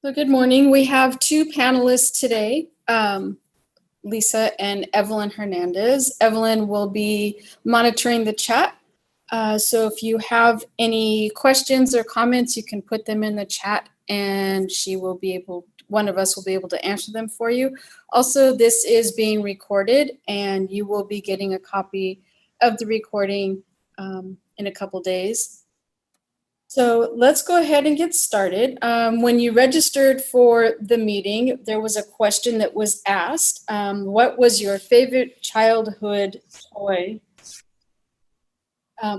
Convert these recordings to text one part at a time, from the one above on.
So good morning. We have two panelists today, Lisa and Evelyn Hernandez. Evelyn will be monitoring the chat. So if you have any questions or comments, you can put them in the chat and one of us will be able to answer them for you. Also, this is being recorded and you will be getting a copy of the recording in a couple days. So let's go ahead and get started. When you registered for the meeting, there was a question that was asked. What was your favorite childhood toy?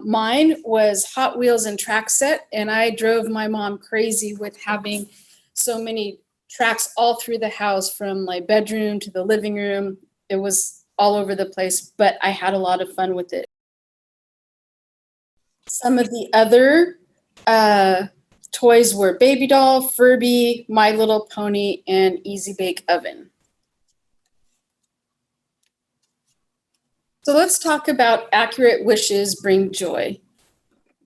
Mine was Hot Wheels and Track Set, and I drove my mom crazy with having so many tracks all through the house, from my bedroom to the living room. It was all over the place, but I had a lot of fun with it. Some of the other toys were Baby Doll, Furby, My Little Pony, and Easy Bake Oven. So let's talk about accurate wishes bring joy.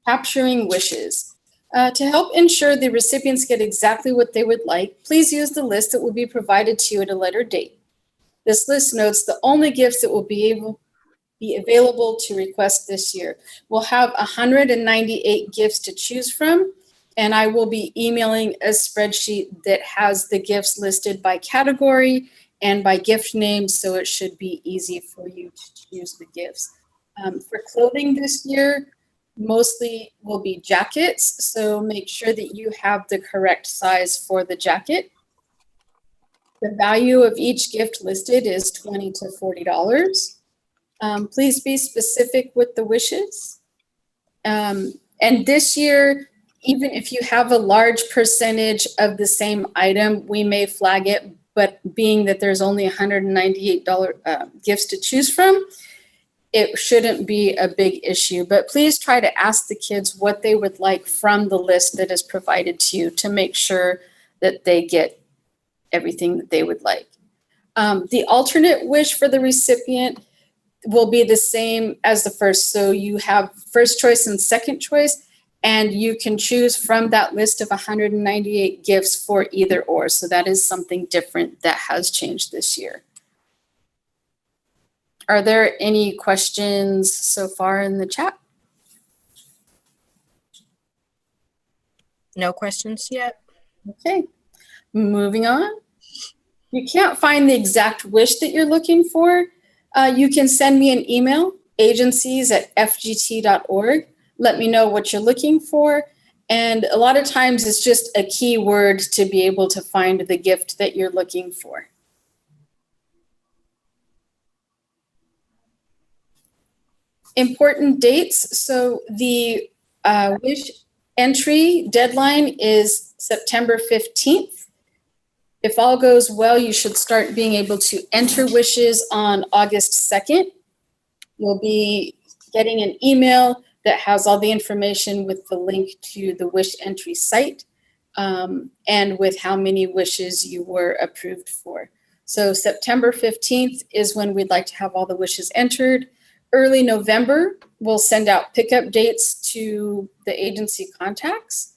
Capturing wishes. To help ensure the recipients get exactly what they would like, please use the list that will be provided to you at a later date. This list notes the only gifts that will be available to request this year. We'll have 198 gifts to choose from, and I will be emailing a spreadsheet that has the gifts listed by category and by gift name, so it should be easy for you to choose the gifts. For clothing this year, mostly will be jackets, so make sure that you have the correct size for the jacket. The value of each gift listed is $20 to $40. Please be specific with the wishes. And this year, even if you have a large percentage of the same item, we may flag it, but being that there's only $198 gifts to choose from, it shouldn't be a big issue. But please try to ask the kids what they would like from the list that is provided to you to make sure that they get everything that they would like. The alternate wish for the recipient will be the same as the first. So you have first choice and second choice, and you can choose from that list of 198 gifts for either or. So that is something different that has changed this year. Are there any questions so far in the chat? No questions yet. Okay, moving on. You can't find the exact wish that you're looking for. You can send me an email, agencies@fgt.org. Let me know what you're looking for. And a lot of times it's just a keyword to be able to find the gift that you're looking for. Important dates. So the wish entry deadline is September 15th. If all goes well, you should start being able to enter wishes on August 2nd. You'll be getting an email that has all the information with the link to the wish entry site and with how many wishes you were approved for. So September 15th is when we'd like to have all the wishes entered. Early November, we'll send out pickup dates to the agency contacts.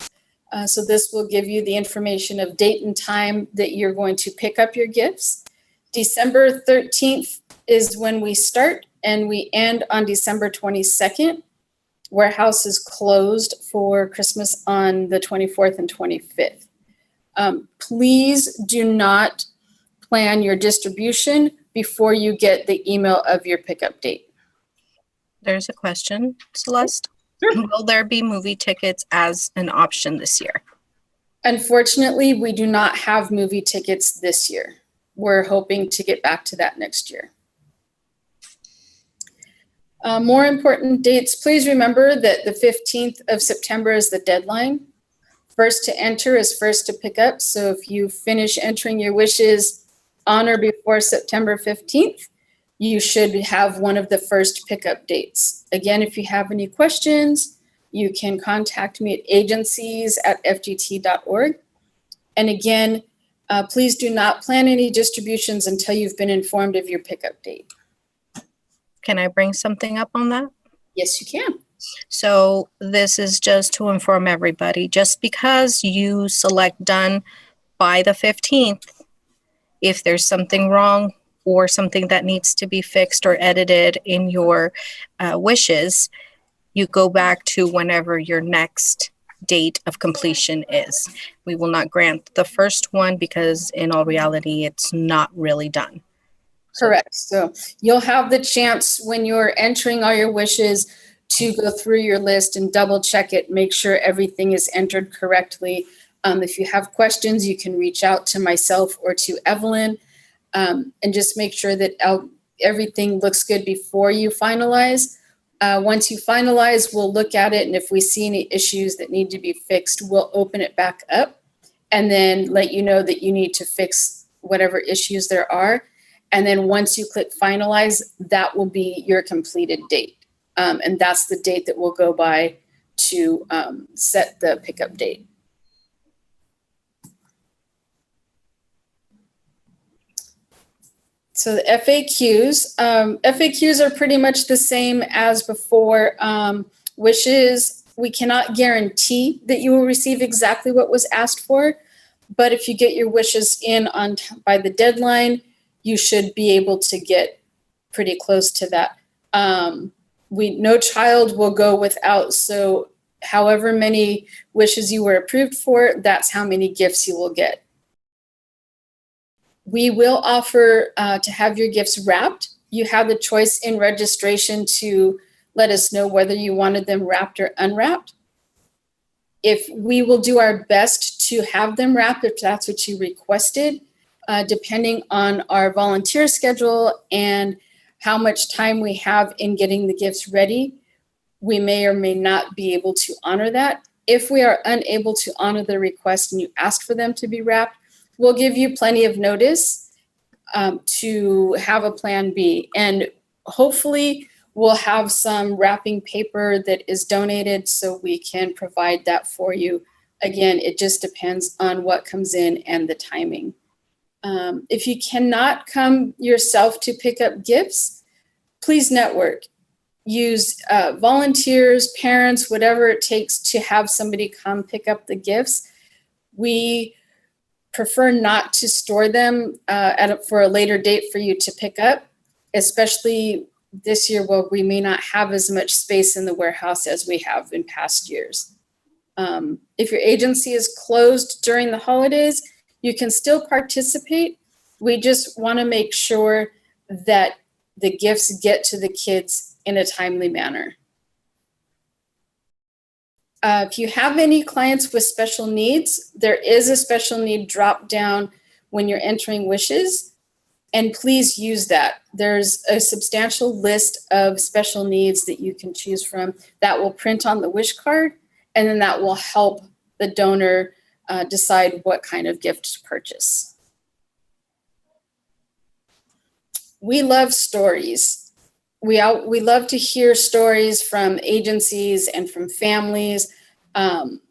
So this will give you the information of date and time that you're going to pick up your gifts. December 13th is when we start, and we end on December 22nd. Warehouse is closed for Christmas on the 24th and 25th. Please do not plan your distribution before you get the email of your pickup date. There's a question, Celeste. Sure. Will there be movie tickets as an option this year? Unfortunately, we do not have movie tickets this year. We're hoping to get back to that next year. More important dates, please remember that the 15th of September is the deadline. First to enter is first to pick up. So if you finish entering your wishes on or before September 15th, you should have one of the first pickup dates. Again, if you have any questions, you can contact me at agencies@fgt.org. And again, please do not plan any distributions until you've been informed of your pickup date. Can I bring something up on that? Yes, you can. So this is just to inform everybody. Just because you select done by the 15th, if there's something wrong or something that needs to be fixed or edited in your wishes, you go back to whenever your next date of completion is. We will not grant the first one because in all reality, it's not really done. Correct. So you'll have the chance when you're entering all your wishes to go through your list and double check it, make sure everything is entered correctly. If you have questions, you can reach out to myself or to Evelyn, and just make sure that everything looks good before you finalize. Once you finalize, we'll look at it, and if we see any issues that need to be fixed, we'll open it back up and then let you know that you need to fix whatever issues there are. And then once you click finalize, that will be your completed date. And that's the date that we'll go by to set the pickup date. So the FAQs, FAQs are pretty much the same as before. Wishes, we cannot guarantee that you will receive exactly what was asked for, but if you get your wishes in by the deadline, you should be able to get pretty close to that. No child will go without, so however many wishes you were approved for, that's how many gifts you will get. We will offer to have your gifts wrapped. You have the choice in registration to let us know whether you wanted them wrapped or unwrapped. If we will do our best to have them wrapped, if that's what you requested, depending on our volunteer schedule and how much time we have in getting the gifts ready, we may or may not be able to honor that. If we are unable to honor the request and you ask for them to be wrapped, we'll give you plenty of notice to have a plan B. And hopefully we'll have some wrapping paper that is donated so we can provide that for you. Again, it just depends on what comes in and the timing. If you cannot come yourself to pick up gifts, please network. Use volunteers, parents, whatever it takes to have somebody come pick up the gifts. We prefer not to store them for a later date for you to pick up, especially this year where we may not have as much space in the warehouse as we have in past years. If your agency is closed during the holidays, you can still participate. We just want to make sure that the gifts get to the kids in a timely manner. If you have any clients with special needs, there is a special need drop down when you're entering wishes, and please use that. There's a substantial list of special needs that you can choose from that will print on the wish card, and then that will help the donor decide what kind of gift to purchase. We love stories. We love to hear stories from agencies and from families.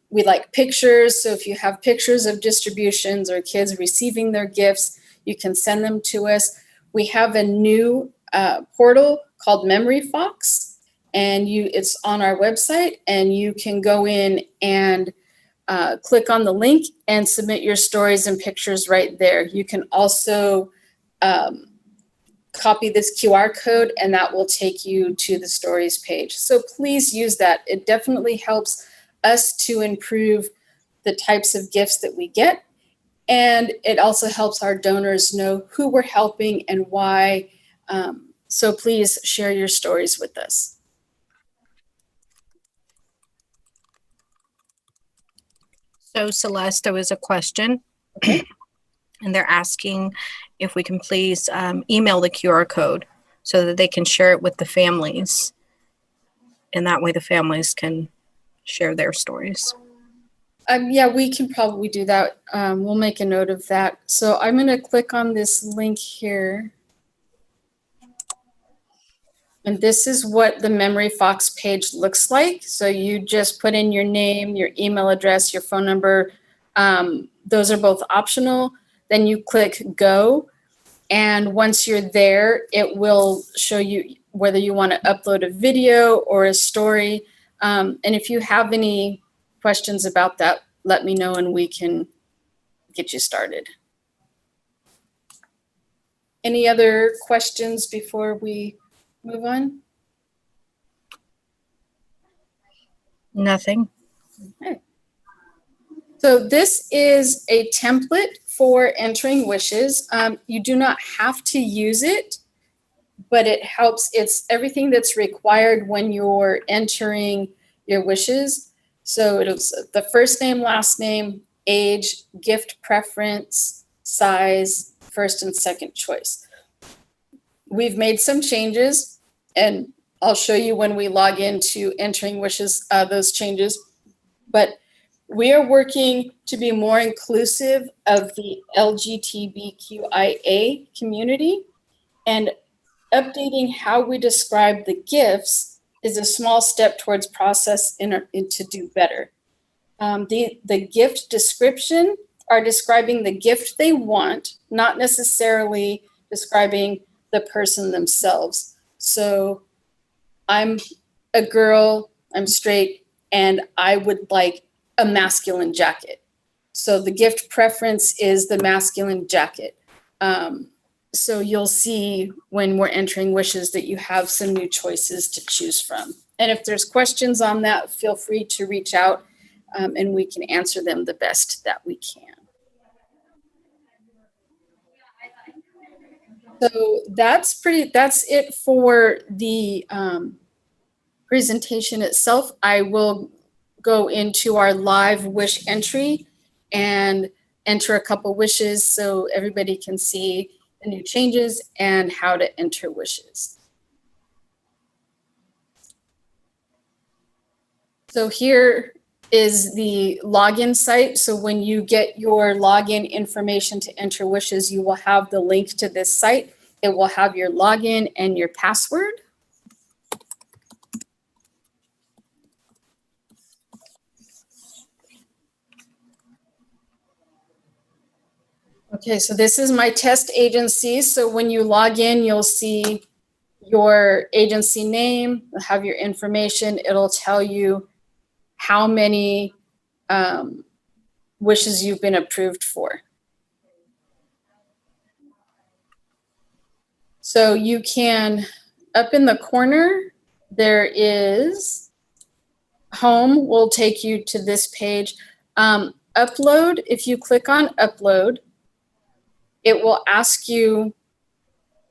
We like pictures. So if you have pictures of distributions or kids receiving their gifts, you can send them to us. We have a new portal called Memory Fox, and it's on our website, and you can go in and click on the link and submit your stories and pictures right there. You can also copy this QR code, and that will take you to the stories page. So please use that. It definitely helps us to improve the types of gifts that we get. And it also helps our donors know who we're helping and why. So please share your stories with us. So Celeste, there was a question. Okay. And they're asking if we can please email the QR code so that they can share it with the families. And that way the families can share their stories. Yeah, we can probably do that. We'll make a note of that. So I'm going to click on this link here. And this is what the Memory Fox page looks like. So you just put in your name, your email address, your phone number. Those are both optional. Then you click go. And once you're there, it will show you whether you want to upload a video or a story. And if you have any questions about that, let me know and we can get you started. Any other questions before we move on? Nothing. Okay. So this is a template for entering wishes. You do not have to use it, but it helps. It's everything that's required when you're entering your wishes. So it's the first name, last name, age, gift preference, size, first and second choice. We've made some changes, and I'll show you when we log into entering wishes, those changes. But we are working to be more inclusive of the LGBTQIA community, and updating how we describe the gifts is a small step towards process to do better. The gift description are describing the gift they want, not necessarily describing the person themselves. So I'm a girl, I'm straight, and I would like a masculine jacket. So the gift preference is the masculine jacket. So you'll see when we're entering wishes that you have some new choices to choose from. And if there's questions on that, feel free to reach out, and we can answer them the best that we can. So that's it for the presentation itself. I will go into our live wish entry and enter a couple wishes so everybody can see the new changes and how to enter wishes. So here is the login site. So when you get your login information to enter wishes, you will have the link to this site. It will have your login and your password. Okay, so this is my test agency. So when you log in, you'll see your agency name, have your information. It'll tell you how many wishes you've been approved for. So you can, up in the corner, there is home will take you to this page. Upload, if you click on upload, it will ask you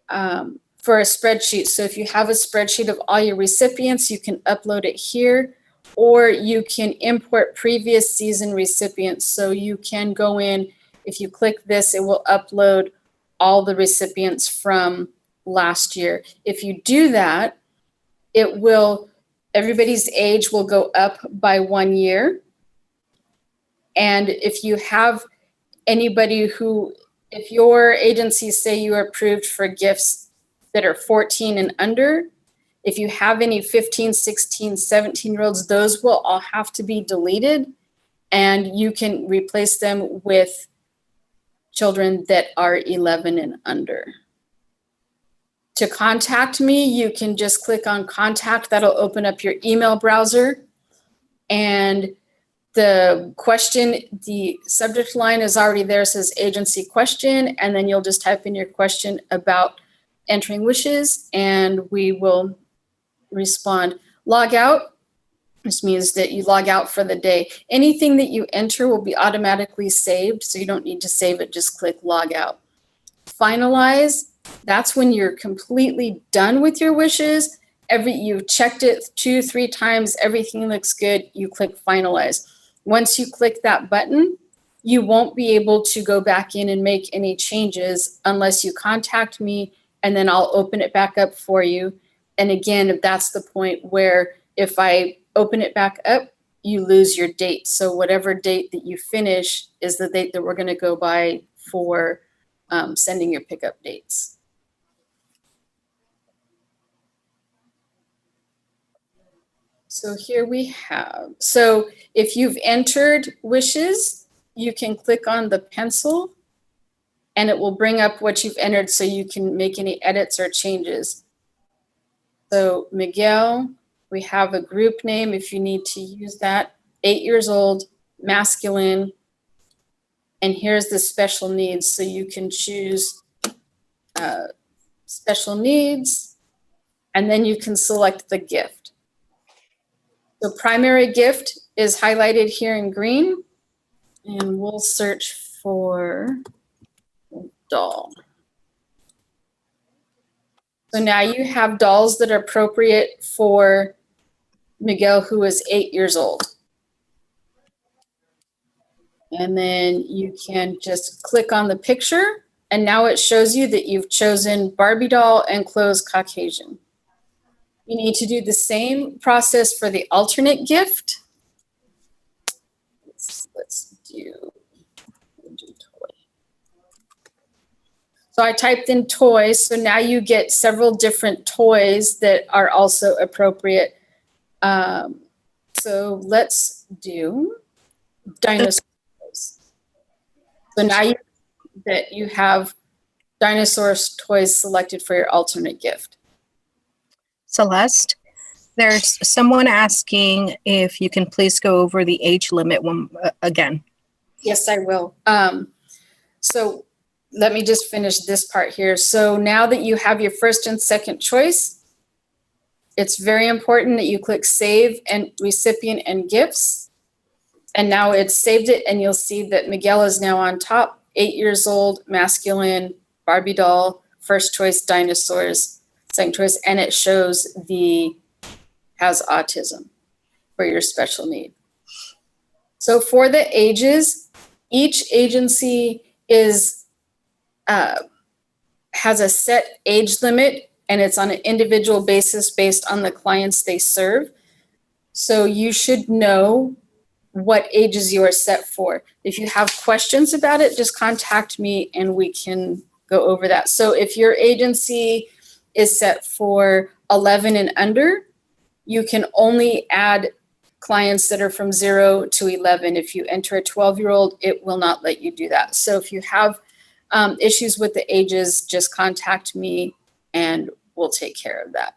for a spreadsheet. So if you have a spreadsheet of all your recipients, you can upload it here, or you can import previous season recipients. So you can go in, if you click this, it will upload all the recipients from last year. If you do that, it will, everybody's age will go up by 1 year. And if you have anybody who, if your agency say you are approved for gifts that are 14 and under, if you have any 15, 16, 17-year-olds, those will all have to be deleted, and you can replace them with children that are 11 and under. To contact me, you can just click on contact. That'll open up your email browser. And the question, the subject line is already there, says agency question, and then you'll just type in your question about entering wishes, and we will respond. Log out. This means that you log out for the day. Anything that you enter will be automatically saved, so you don't need to save it, just click log out. Finalize, that's when you're completely done with your wishes. You've checked it 2-3 times, everything looks good, you click finalize. Once you click that button, you won't be able to go back in and make any changes unless you contact me, and then I'll open it back up for you. And again, that's the point where if I open it back up, you lose your date. So whatever date that you finish is the date that we're going to go by for sending your pickup dates. So here we have, so if you've entered wishes, you can click on the pencil and it will bring up what you've entered so you can make any edits or changes. So Miguel, we have a group name if you need to use that, 8 years old, masculine. and here's the special needs. So you can choose special needs, and then you can select the gift. The primary gift is highlighted here in green, and we'll search for doll. So now you have dolls that are appropriate for Miguel, who is 8 years old. And then you can just click on the picture, and now it shows you that you've chosen Barbie doll and clothes Caucasian. You need to do the same process for the alternate gift. Let's do toy. So I typed in toys, so now you get several different toys that are also appropriate. So let's do dinosaurs. So now you have dinosaurs toys selected for your alternate gift. Celeste, there's someone asking if you can please go over the age limit again. Yes, I will. So let me just finish this part here. So now that you have your first and second choice, it's very important that you click Save and Recipient and Gifts. And now it's saved it, and you'll see that Miguel is now on top, 8 years old, masculine, Barbie doll, first choice dinosaurs, second choice, and it shows has autism for your special need. So for the ages, each agency has a set age limit, and it's on an individual basis based on the clients they serve. So you should know what ages you are set for. If you have questions about it, just contact me and we can go over that. So if your agency is set for 11 and under, you can only add clients that are from 0 to 11. If you enter a 12-year-old, it will not let you do that. So if you have issues with the ages, just contact me and we'll take care of that.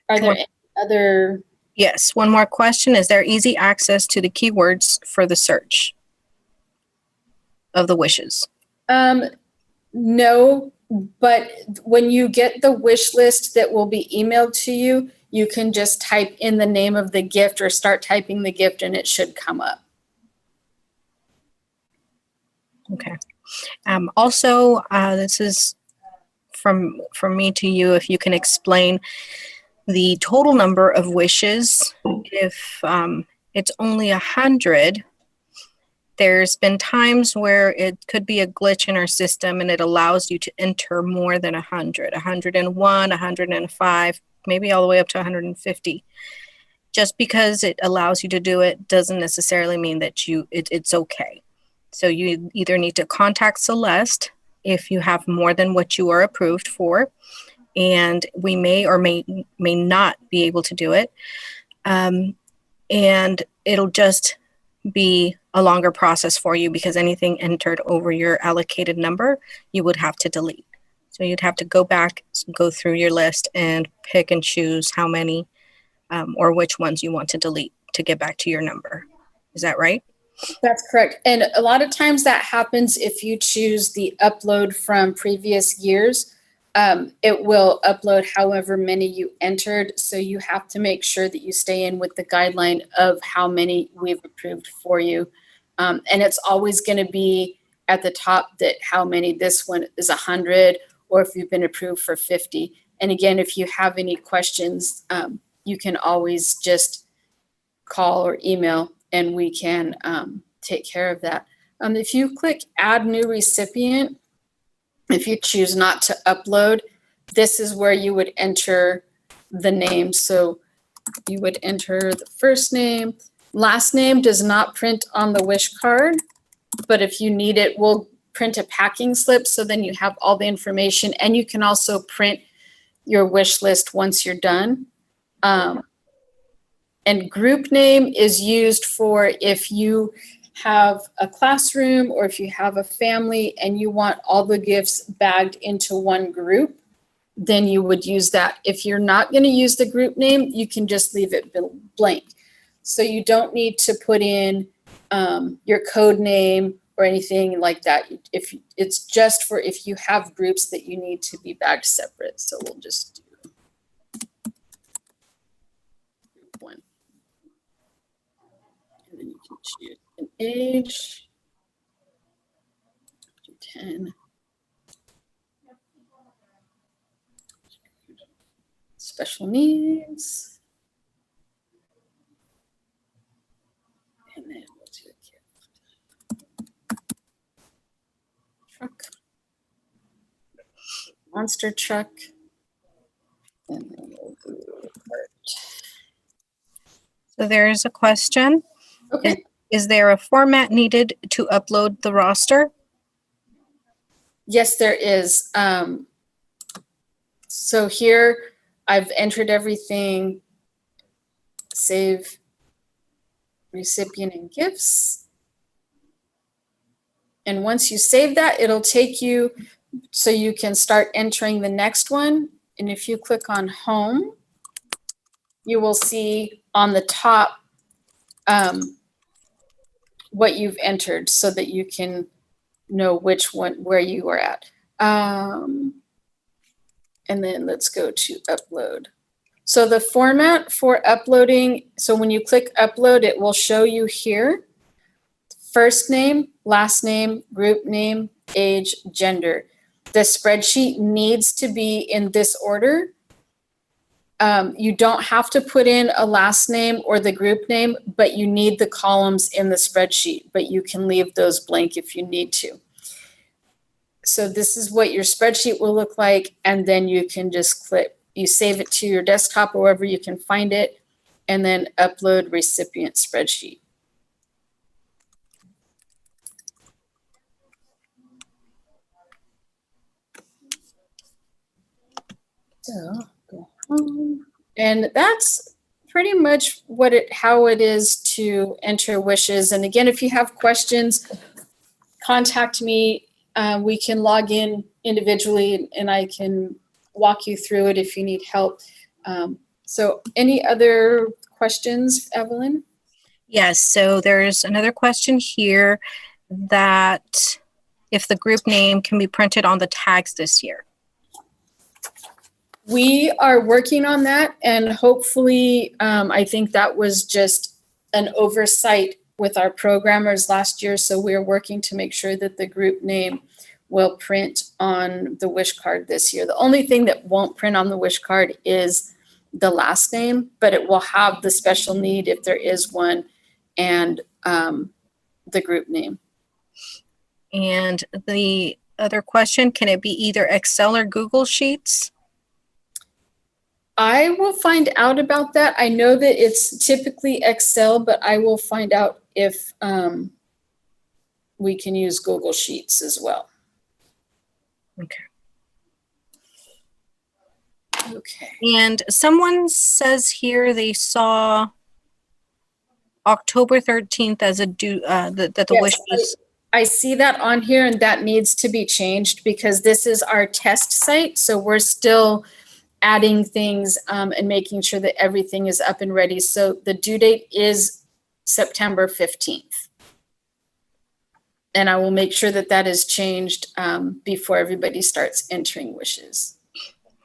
Are there any other? Yes, one more question. Is there easy access to the keywords for the search of the wishes? No, but when you get the wish list that will be emailed to you, you can just type in the name of the gift or start typing the gift and it should come up. Okay. Also, this is from me to you, if you can explain the total number of wishes. If it's only 100, there's been times where it could be a glitch in our system and it allows you to enter more than 100, 101, 105, maybe all the way up to 150. Just because it allows you to do it doesn't necessarily mean that it's okay. So you either need to contact Celeste if you have more than what you are approved for, and we may or may not be able to do it. And it'll just be a longer process for you because anything entered over your allocated number, you would have to delete. So you'd have to go back, go through your list and pick and choose how many or which ones you want to delete to get back to your number. Is that right? That's correct. And a lot of times that happens if you choose the upload from previous years. It will upload however many you entered. So you have to make sure that you stay in with the guideline of how many we've approved for you. And it's always going to be at the top that how many. This one is 100, or if you've been approved for 50. And again, if you have any questions, you can always just call or email and we can take care of that. If you click add new recipient, if you choose not to upload, this is where you would enter the name. So you would enter the first name. Last name does not print on the wish card, but if you need it, we'll print a packing slip so then you have all the information, and you can also print your wish list once you're done. And group name is used for if you have a classroom or if you have a family and you want all the gifts bagged into one group, then you would use that. If you're not going to use the group name, you can just leave it blank. So you don't need to put in your code name or anything like that. If it's just for if you have groups that you need to be bagged separate. So we'll just do group 1. And then you can choose an age. Do 10. Special needs. And then we'll do a gift. Truck. Monster truck. And then we'll do cart. So there's a question. Okay. Is there a format needed to upload the roster? Yes, there is. So here I've entered everything, save recipient and gifts. And once you save that, it'll take you so you can start entering the next one. And if you click on home, you will see on the top what you've entered so that you can know which one, where you are at. And then let's go to upload. So the format for uploading, so when you click upload, it will show you here, first name, last name, group name, age, gender. The spreadsheet needs to be in this order. You don't have to put in a last name or the group name, but you need the columns in the spreadsheet, but you can leave those blank if you need to. So this is what your spreadsheet will look like, and then you can just click, you save it to your desktop or wherever you can find it, and then upload recipient spreadsheet. So go home. And that's pretty much how it is to enter wishes. And again, if you have questions, contact me. We can log in individually and I can walk you through it if you need help. So any other questions, Evelyn? Yes, so there's another question here that if the group name can be printed on the tags this year. We are working on that, and hopefully, I think that was just an oversight with our programmers last year. So we're working to make sure that the group name will print on the wish card this year. The only thing that won't print on the wish card is the last name, but it will have the special need if there is one, and the group name. And the other question, can it be either Excel or Google Sheets? I will find out about that. I know that it's typically Excel, but I will find out if we can use Google Sheets as well. Okay. Okay. And someone says here they saw October 13th as a due, that the Yes, wish was. I see that on here, and that needs to be changed because this is our test site. So we're still adding things and making sure that everything is up and ready. So the due date is September 15th. And I will make sure that that is changed before everybody starts entering wishes.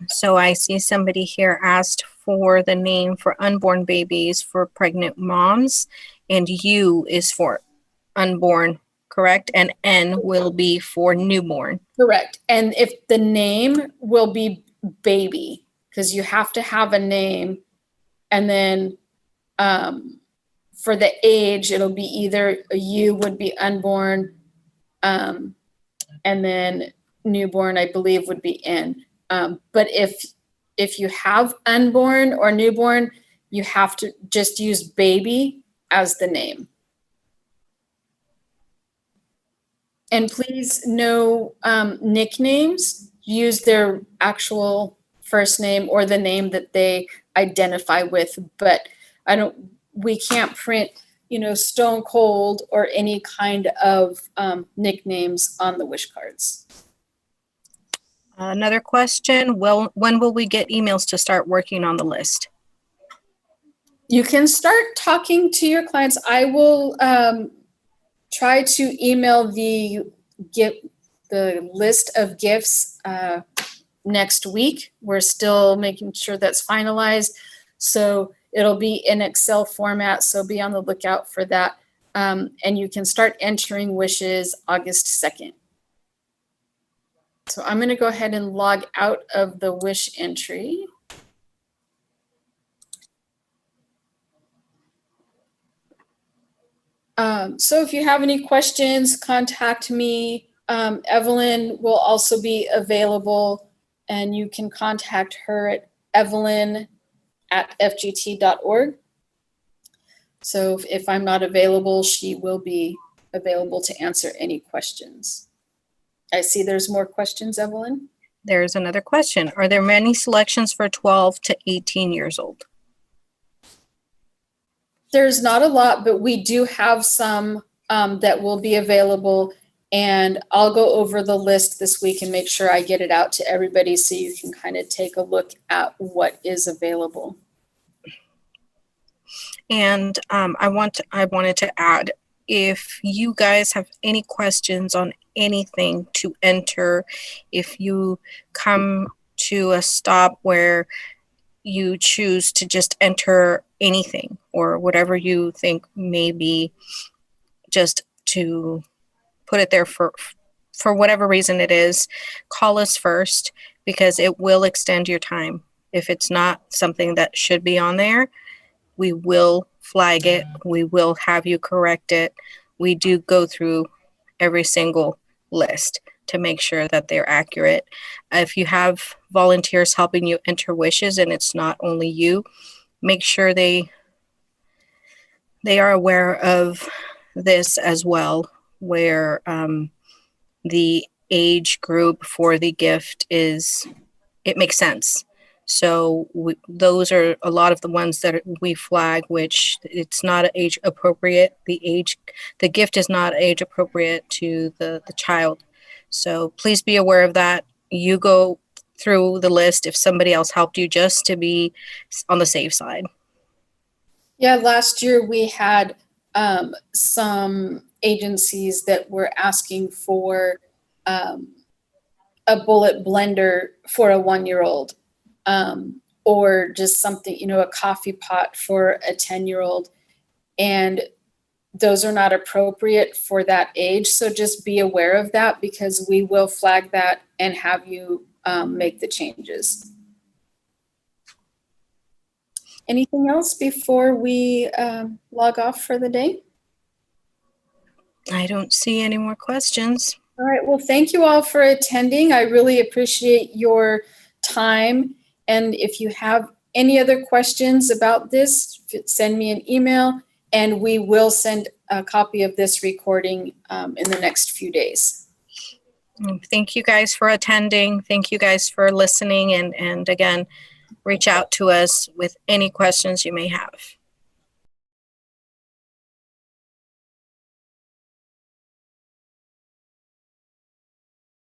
So I see somebody here asked for the name for unborn babies for pregnant moms, and U is for unborn, correct? And N will be for newborn. Correct. And if the name will be baby, because you have to have a name, and then for the age, it'll be either a U would be unborn, and then newborn, I believe, would be N. But if you have unborn or newborn, you have to just use baby as the name. And please, no nicknames. Use their actual first name or the name that they identify with. But we can't print, Stone Cold or any kind of nicknames on the wish cards. Another question, when will we get emails to start working on the list? You can start talking to your clients. I will try to email the list of gifts next week. We're still making sure that's finalized. So it'll be in Excel format. So be on the lookout for that. And you can start entering wishes August 2nd. So I'm going to go ahead and log out of the wish entry. So if you have any questions, contact me. Evelyn will also be available, and you can contact her at evelyn@fgt.org. So if I'm not available, she will be available to answer any questions. I see there's more questions, Evelyn. There's another question. Are there many selections for 12 to 18 years old? There's not a lot, but we do have some that will be available. And I'll go over the list this week and make sure I get it out to everybody so you can kind of take a look at what is available. And I wanted to add, if you guys have any questions on anything to enter, if you come to a stop where you choose to just enter anything or whatever you think may be, just to put it there for whatever reason it is, call us first, because it will extend your time. If it's not something that should be on there, we will flag it. We will have you correct it. We do go through every single list to make sure that they're accurate. If you have volunteers helping you enter wishes and it's not only you, make sure they are aware of this as well, where the age group for the gift it makes sense. So those are a lot of the ones that we flag, which it's not age appropriate. The gift is not age appropriate to the child. So please be aware of that. You go through the list if somebody else helped you, just to be on the safe side. Yeah, last year we had some agencies that were asking for a bullet blender for a 1-year-old. Or just something, a coffee pot for a 10-year-old. And those are not appropriate for that age. So just be aware of that, because we will flag that and have you make the changes. Anything else before we log off for the day? I don't see any more questions. All right. Well, thank you all for attending. I really appreciate your time. And if you have any other questions about this, send me an email, and we will send a copy of this recording in the next few days. Thank you guys for attending. Thank you guys for listening. And again, reach out to us with any questions you may have.